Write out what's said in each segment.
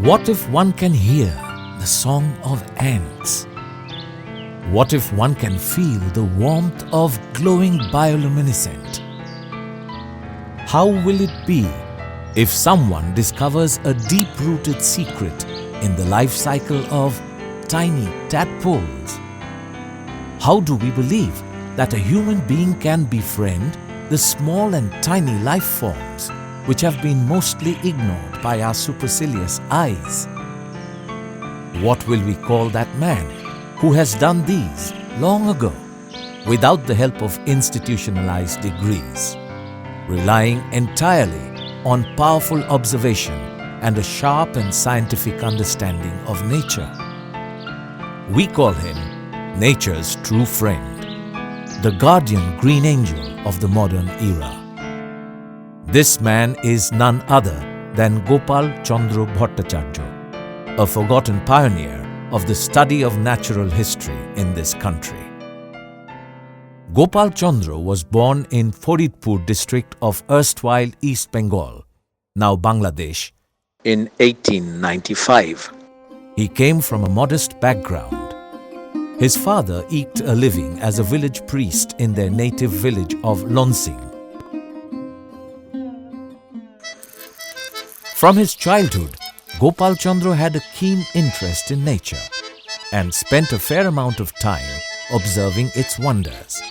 What if one can hear the song of ants? What if one can feel the warmth of glowing bioluminescent? How will it be if someone discovers a deep-rooted secret in the life cycle of tiny tadpoles? How do we believe that a human being can befriend the small and tiny life forms which have been mostly ignored by our supercilious eyes? What will we call that man who has done these long ago without the help of institutionalized degrees, relying entirely on powerful observation and a sharp and scientific understanding of nature? We call him nature's true friend, the guardian green angel of the modern era. This man is none other than Gopal Chandra Bhattacharya, a forgotten pioneer of the study of natural history in this country. Gopal Chandra was born in Faridpur district of erstwhile East Bengal, now Bangladesh, in 1895. He came from a modest background. His father eked a living as a village priest in their native village of Lonsing. From his childhood, Gopal Chandra had a keen interest in nature and spent a fair amount of time observing its wonders.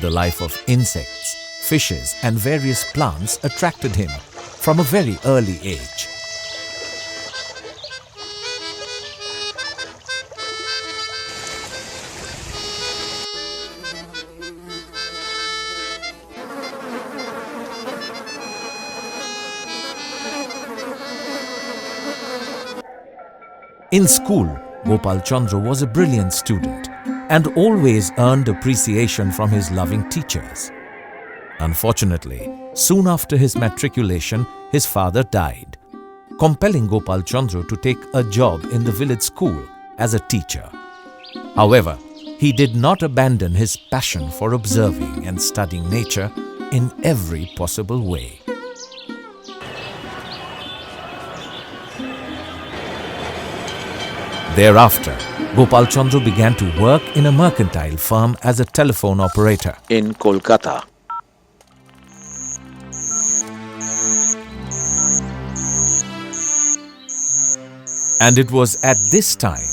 The life of insects, fishes and various plants attracted him from a very early age. In school, Gopal Chandra was a brilliant student and always earned appreciation from his loving teachers. Unfortunately, soon after his matriculation, his father died, compelling Gopal Chandra to take a job in the village school as a teacher. However, he did not abandon his passion for observing and studying nature in every possible way. Thereafter, Gopal Chandra began to work in a mercantile firm as a telephone operator in Kolkata. And it was at this time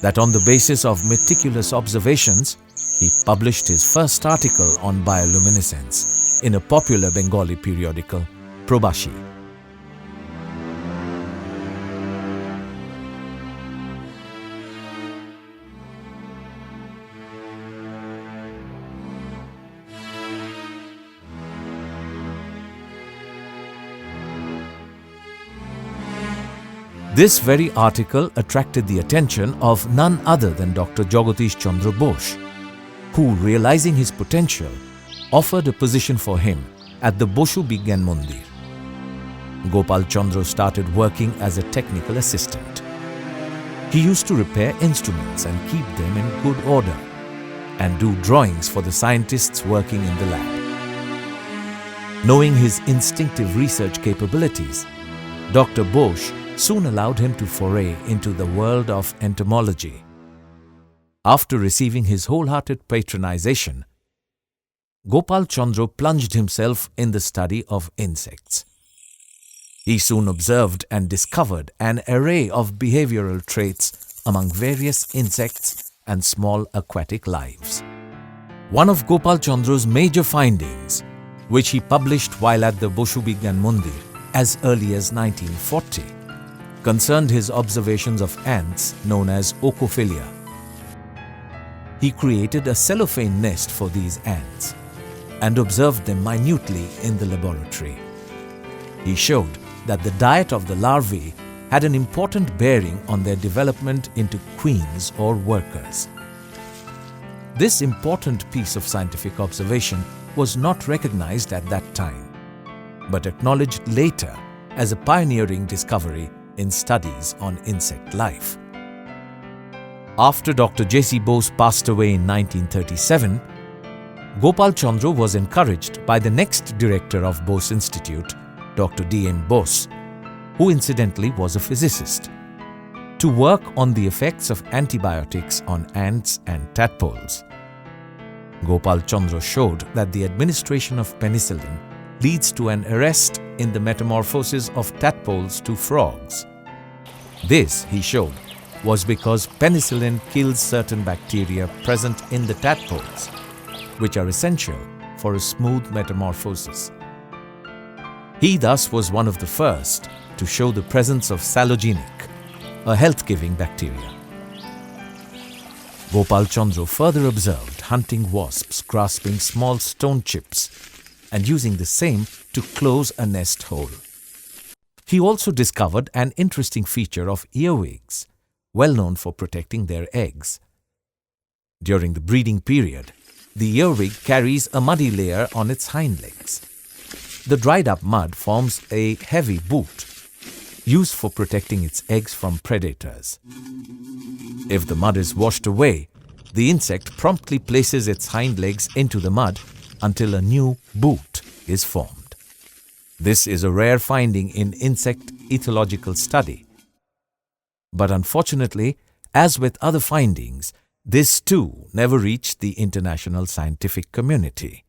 that on the basis of meticulous observations, he published his first article on bioluminescence in a popular Bengali periodical, Probashi. This very article attracted the attention of none other than Dr. Jagadish Chandra Bose, who, realizing his potential, offered a position for him at the Bosu Bigyan Mandir. Gopal Chandra started working as a technical assistant. He used to repair instruments and keep them in good order, and do drawings for the scientists working in the lab. Knowing his instinctive research capabilities, Dr. Bose soon allowed him to foray into the world of entomology. After receiving his wholehearted patronization, Gopal Chandra plunged himself in the study of insects. He soon observed and discovered an array of behavioral traits among various insects and small aquatic lives. One of Gopal Chandra's major findings, which he published while at the Bosu Bigyan Mandir as early as 1940, concerned his observations of ants known as Ocophilia. He created a cellophane nest for these ants and observed them minutely in the laboratory. He showed that the diet of the larvae had an important bearing on their development into queens or workers. This important piece of scientific observation was not recognized at that time, but acknowledged later as a pioneering discovery in studies on insect life. After Dr. J.C. Bose passed away in 1937, Gopal Chandra was encouraged by the next director of Bose Institute, Dr. D.M. Bose, who incidentally was a physicist, to work on the effects of antibiotics on ants and tadpoles. Gopal Chandra showed that the administration of penicillin leads to an arrest in the metamorphosis of tadpoles to frogs. This, he showed, was because penicillin kills certain bacteria present in the tadpoles, which are essential for a smooth metamorphosis. He thus was one of the first to show the presence of salogenic, a health-giving bacteria. Gopal Chandra further observed hunting wasps grasping small stone chips and using the same to close a nest hole. He also discovered an interesting feature of earwigs, well known for protecting their eggs. During the breeding period, the earwig carries a muddy layer on its hind legs. The dried-up mud forms a heavy boot, used for protecting its eggs from predators. If the mud is washed away, the insect promptly places its hind legs into the mud until a new boot is formed. This is a rare finding in insect ethological study. But unfortunately, as with other findings, this too never reached the international scientific community.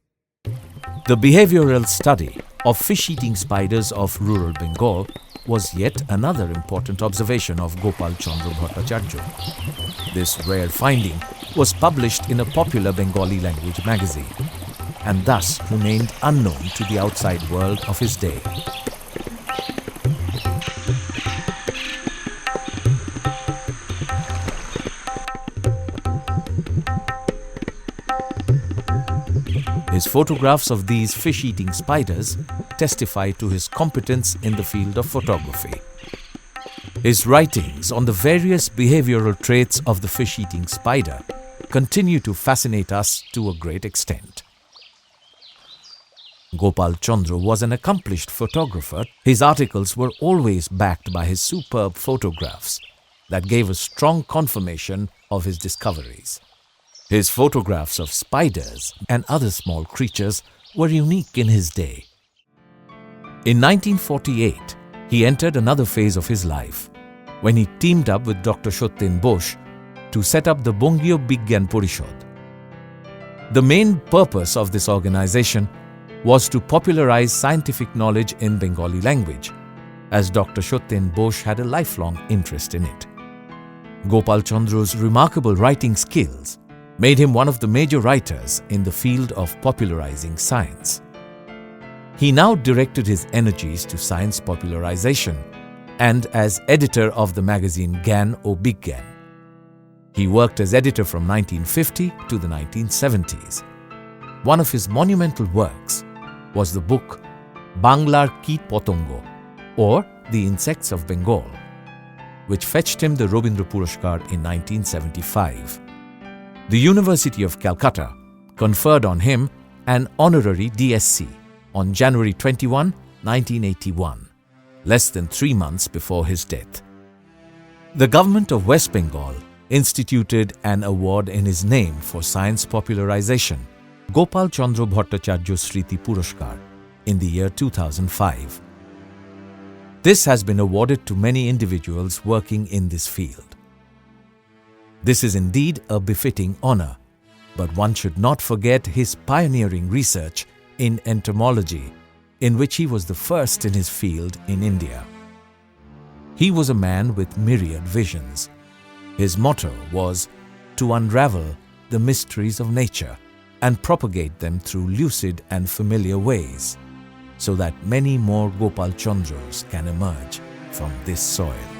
The behavioral study of fish-eating spiders of rural Bengal was yet another important observation of Gopal Chandra Bhattacharya. This rare finding was published in a popular Bengali language magazine and thus remained unknown to the outside world of his day. His photographs of these fish-eating spiders testify to his competence in the field of photography. His writings on the various behavioral traits of the fish-eating spider continue to fascinate us to a great extent. Gopal Chandra was an accomplished photographer. His articles were always backed by his superb photographs that gave a strong confirmation of his discoveries. His photographs of spiders and other small creatures were unique in his day. In 1948, he entered another phase of his life when he teamed up with Dr. Suchetan to set up the Bongio Bigyan Porishod. The main purpose of this organization was to popularize scientific knowledge in Bengali language, as Dr. Suchetan had a lifelong interest in it. Gopal Chandra's remarkable writing skills made him one of the major writers in the field of popularizing science. He now directed his energies to science popularization and as editor of the magazine Gyan o Bigyan. He worked as editor from 1950 to the 1970s. One of his monumental works was the book Banglar Kit Potongo, or The Insects of Bengal, which fetched him the Robindra Puraskar in 1975. The University of Calcutta conferred on him an honorary DSc on January 21, 1981, less than 3 months before his death. The government of West Bengal instituted an award in his name for science popularization, Gopal Chandra Bhattacharya Sriti Puraskar, in the year 2005. This has been awarded to many individuals working in this field. This is indeed a befitting honor, but one should not forget his pioneering research in entomology, in which he was the first in his field in India. He was a man with myriad visions. His motto was to unravel the mysteries of nature and propagate them through lucid and familiar ways, so that many more Gopal Chandras can emerge from this soil.